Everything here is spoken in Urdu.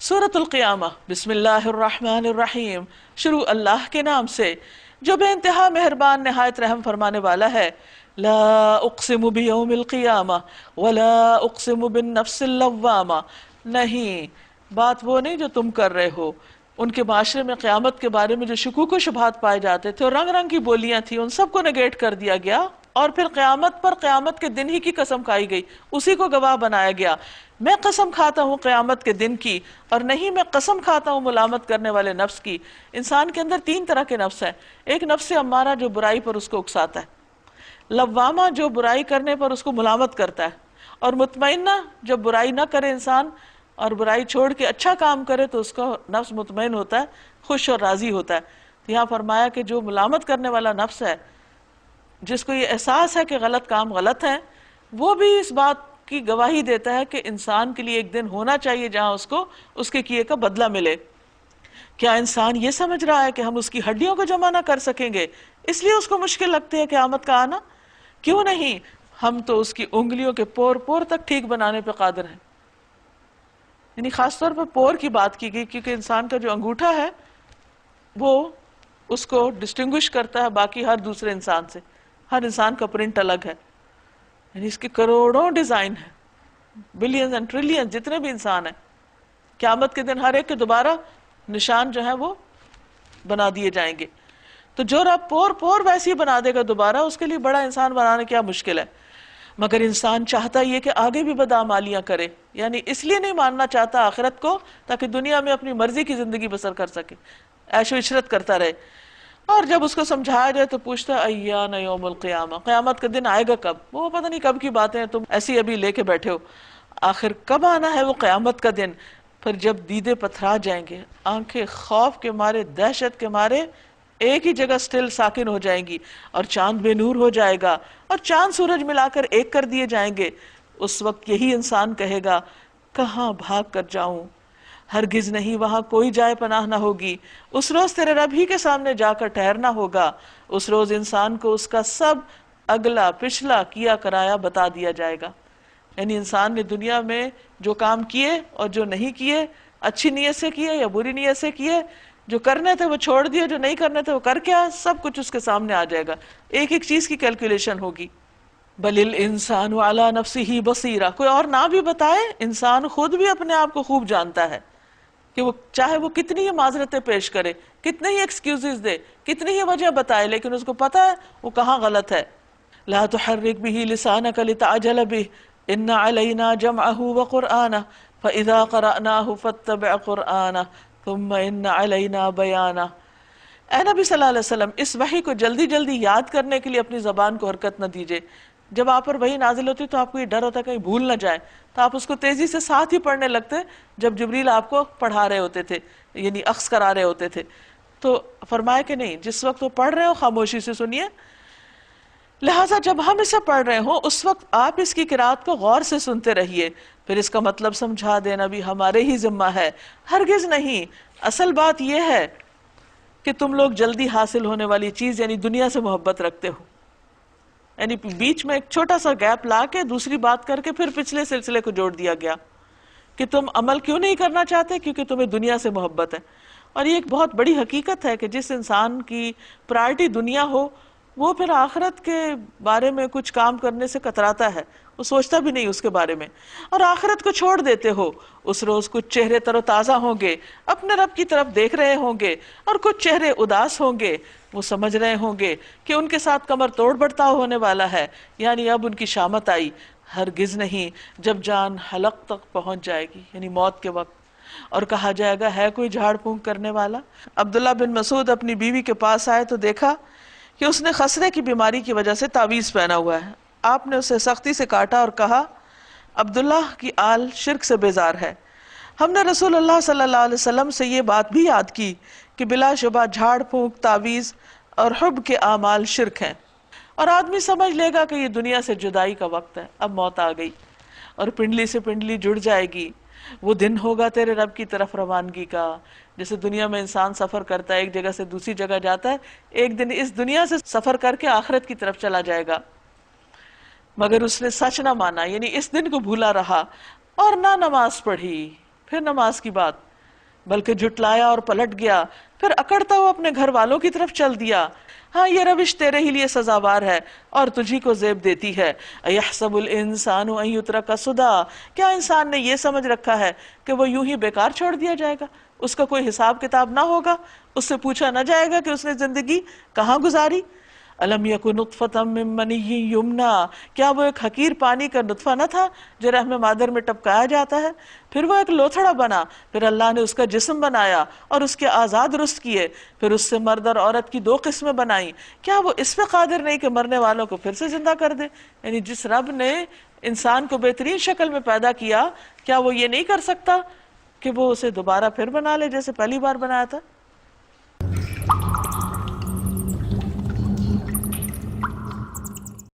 سورۃ القیامہ بسم اللہ الرحمن الرحیم، شروع اللہ کے نام سے جو بے انتہا مہربان نہایت رحم فرمانے والا ہے۔ لا اقسم بیوم القیامہ ولا اقسم بالنفس اللوامہ، نہیں، بات وہ نہیں جو تم کر رہے ہو۔ ان کے معاشرے میں قیامت کے بارے میں جو شکوک و شبہات پائے جاتے تھے اور رنگ رنگ کی بولیاں تھیں، ان سب کو نگیٹ کر دیا گیا، اور پھر قیامت پر قیامت کے دن ہی کی قسم کھائی گئی، اسی کو گواہ بنایا گیا۔ میں قسم کھاتا ہوں قیامت کے دن کی، اور نہیں میں قسم کھاتا ہوں ملامت کرنے والے نفس کی۔ انسان کے اندر تین طرح کے نفس ہیں، ایک نفس امارہ جو برائی پر اس کو اکساتا ہے، لوامہ جو برائی کرنے پر اس کو ملامت کرتا ہے، اور مطمئنہ جب برائی نہ کرے انسان اور برائی چھوڑ کے اچھا کام کرے تو اس کا نفس مطمئن ہوتا ہے، خوش اور راضی ہوتا ہے۔ تو یہاں فرمایا کہ جو ملامت کرنے والا نفس ہے، جس کو یہ احساس ہے کہ غلط کام غلط ہے، وہ بھی اس بات کی گواہی دیتا ہے کہ انسان کے لیے ایک دن ہونا چاہیے جہاں اس کو اس کے کیے کا بدلہ ملے۔ کیا انسان یہ سمجھ رہا ہے کہ ہم اس کی ہڈیوں کو جمع نہ کر سکیں گے، اس لیے اس کو مشکل لگتی ہے قیامت کا آنا؟ کیوں نہیں، ہم تو اس کی انگلیوں کے پور پور تک ٹھیک بنانے پہ قادر ہیں۔ یعنی خاص طور پر پور کی بات کی گئی، کیونکہ انسان کا جو انگوٹھا ہے وہ اس کو ڈسٹنگوش کرتا ہے باقی ہر دوسرے انسان سے۔ ہر انسان کا پرنٹ الگ ہے، یعنی اس کے کروڑوں ڈیزائن ہیں، بلینز اینڈ ٹریلینز جتنے بھی انسان ہیں، قیامت کے دن ہر ایک کے دوبارہ نشان جو ہیں وہ بنا دیے جائیں گے۔ تو جو رب پور پور ویسے ہی بنا دے گا دوبارہ، اس کے لیے بڑا انسان بنانا کیا مشکل ہے۔ مگر انسان چاہتا یہ کہ آگے بھی بدعمالیاں کرے، یعنی اس لیے نہیں ماننا چاہتا آخرت کو تاکہ دنیا میں اپنی مرضی کی زندگی بسر کر سکے، عیش و عشرت کرتا رہے۔ اور جب اس کو سمجھایا جائے تو پوچھتا ہے ایان یوم القیامہ، قیامت کا دن آئے گا کب؟ وہ پتہ نہیں کب کی باتیں ہیں، تم ایسی ابھی لے کے بیٹھے ہو۔ آخر کب آنا ہے وہ قیامت کا دن؟ پھر جب دیدے پتھرا جائیں گے، آنکھیں خوف کے مارے، دہشت کے مارے ایک ہی جگہ سٹل ساکن ہو جائیں گی، اور چاند بے نور ہو جائے گا، اور چاند سورج ملا کر ایک کر دیے جائیں گے۔ اس وقت یہی انسان کہے گا کہاں بھاگ کر جاؤں، ہرگز نہیں، وہاں کوئی جائے پناہ نہ ہوگی۔ اس روز تیرے رب ہی کے سامنے جا کر ٹھہرنا ہوگا۔ اس روز انسان کو اس کا سب اگلا پچھلا کیا کرایا بتا دیا جائے گا۔ یعنی انسان نے دنیا میں جو کام کیے اور جو نہیں کیے، اچھی نیت سے کیے یا بری نیت سے کیے، جو کرنے تھے وہ چھوڑ دیے، جو نہیں کرنے تھے وہ کر کے آئے، سب کچھ اس کے سامنے آ جائے گا، ایک ایک چیز کی کیلکولیشن ہوگی۔ بل الانسان علی نفسہ بصیرہ، کوئی اور نہ بھی بتائے، انسان خود بھی اپنے آپ کو خوب جانتا ہے کہ وہ چاہے وہ کتنی ہی معذرتیں پیش کرے، کتنے ہی ایکسکیوزز دے، کتنی ہی وجہ بتائے، لیکن اس کو پتا ہے وہ کہاں غلط ہے۔ لا تحرک به لسانک لتعجل به ان علینا جمعہ وقرآنہ فاذا قرأناہ فاتبع قرآنہ ثم ان علینا بیانہ۔ اے نبی صلی اللہ علیہ وسلم، اس وحی کو جلدی جلدی یاد کرنے کے لیے اپنی زبان کو حرکت نہ دیجیے۔ جب آپ پر وحی نازل ہوتی تو آپ کو یہ ڈر ہوتا ہے کہیں بھول نہ جائے، تو آپ اس کو تیزی سے ساتھ ہی پڑھنے لگتے جب جبریل آپ کو پڑھا رہے ہوتے تھے، یعنی اخذ کرا رہے ہوتے تھے۔ تو فرمایا کہ نہیں، جس وقت وہ پڑھ رہے ہو خاموشی سے سنیے، لہٰذا جب ہم اسے پڑھ رہے ہوں اس وقت آپ اس کی قرات کو غور سے سنتے رہیے، پھر اس کا مطلب سمجھا دینا بھی ہمارے ہی ذمہ ہے۔ ہرگز نہیں، اصل بات یہ ہے کہ تم لوگ جلدی حاصل ہونے والی چیز یعنی دنیا سے محبت رکھتے ہو، یعنی بیچ میں ایک چھوٹا سا گیپ لا کے دوسری بات کر کے پھر پچھلے سلسلے کو جوڑ دیا گیا کہ تم عمل کیوں نہیں کرنا چاہتے، کیونکہ تمہیں دنیا سے محبت ہے۔ اور یہ ایک بہت بڑی حقیقت ہے کہ جس انسان کی پرائرٹی دنیا ہو وہ پھر آخرت کے بارے میں کچھ کام کرنے سے کتراتا ہے، وہ سوچتا بھی نہیں اس کے بارے میں، اور آخرت کو چھوڑ دیتے ہو۔ اس روز کچھ چہرے تر و تازہ ہوں گے، اپنے رب کی طرف دیکھ رہے ہوں گے، اور کچھ چہرے اداس ہوں گے، وہ سمجھ رہے ہوں گے کہ ان کے ساتھ کمر توڑ برتاؤ ہونے والا ہے، یعنی اب ان کی شامت آئی۔ ہرگز نہیں، جب جان حلق تک پہنچ جائے گی، یعنی موت کے وقت، اور کہا جائے گا ہے کوئی جھاڑ پھونک کرنے والا۔ عبداللہ بن مسعود اپنی بیوی کے پاس آئے تو دیکھا کہ اس نے خسرے کی بیماری کی وجہ سے تعویذ پہنا ہوا ہے۔ آپ نے اسے سختی سے کاٹا اور کہا عبداللہ کی آل شرک سے بیزار ہے۔ ہم نے رسول اللہ صلی اللہ علیہ وسلم سے یہ بات بھی یاد کی کہ بلا شبہ جھاڑ پھونک، تعویذ اور حب کے اعمال شرک ہیں، اور آدمی سمجھ لے گا کہ یہ دنیا سے جدائی کا وقت ہے، اب موت آ گئی اور پنڈلی سے پنڈلی جڑ جائے گی۔ وہ دن ہوگا تیرے رب کی طرف روانگی کا، جیسے دنیا میں انسان سفر کرتا ہے، ایک جگہ سے دوسری جگہ جاتا ہے، ایک دن اس دنیا سے سفر کر کے آخرت کی طرف چلا جائے گا۔ مگر اس نے سچ نہ مانا، یعنی اس دن کو بھولا رہا اور نہ نماز پڑھی۔ پھر نماز کی بات، بلکہ جھٹلایا اور پلٹ گیا، پھر اکڑتا ہوا اپنے گھر والوں کی طرف چل دیا۔ ہاں یہ روش تیرے ہی لیے سزاوار ہے اور تجھی کو زیب دیتی ہے۔ اَيَحْسَبُ الْإِنسَانُ أَن يُتْرَكَ سُدًى، کیا انسان نے یہ سمجھ رکھا ہے کہ وہ یوں ہی بیکار چھوڑ دیا جائے گا، اس کا کوئی حساب کتاب نہ ہوگا، اس سے پوچھا نہ جائے گا کہ اس نے زندگی کہاں گزاری؟ أَلَمْ يَكُ نُطْفَةً مِّن مَّنِيٍّ يُمْنَىٰ، کیا وہ ایک حقیر پانی کا نطفہ نہ تھا جو رحم مادر میں ٹپکایا جاتا ہے، پھر وہ ایک لوتھڑا بنا، پھر اللہ نے اس کا جسم بنایا اور اس کے اعضاء درست کیے، پھر اس سے مرد اور عورت کی دو قسمیں بنائیں، کیا وہ اس پہ قادر نہیں کہ مرنے والوں کو پھر سے زندہ کر دے؟ یعنی جس رب نے انسان کو بہترین شکل میں پیدا کیا، کیا وہ یہ نہیں کر سکتا کہ وہ اسے دوبارہ پھر بنا لے جیسے پہلی بار بنایا تھا؟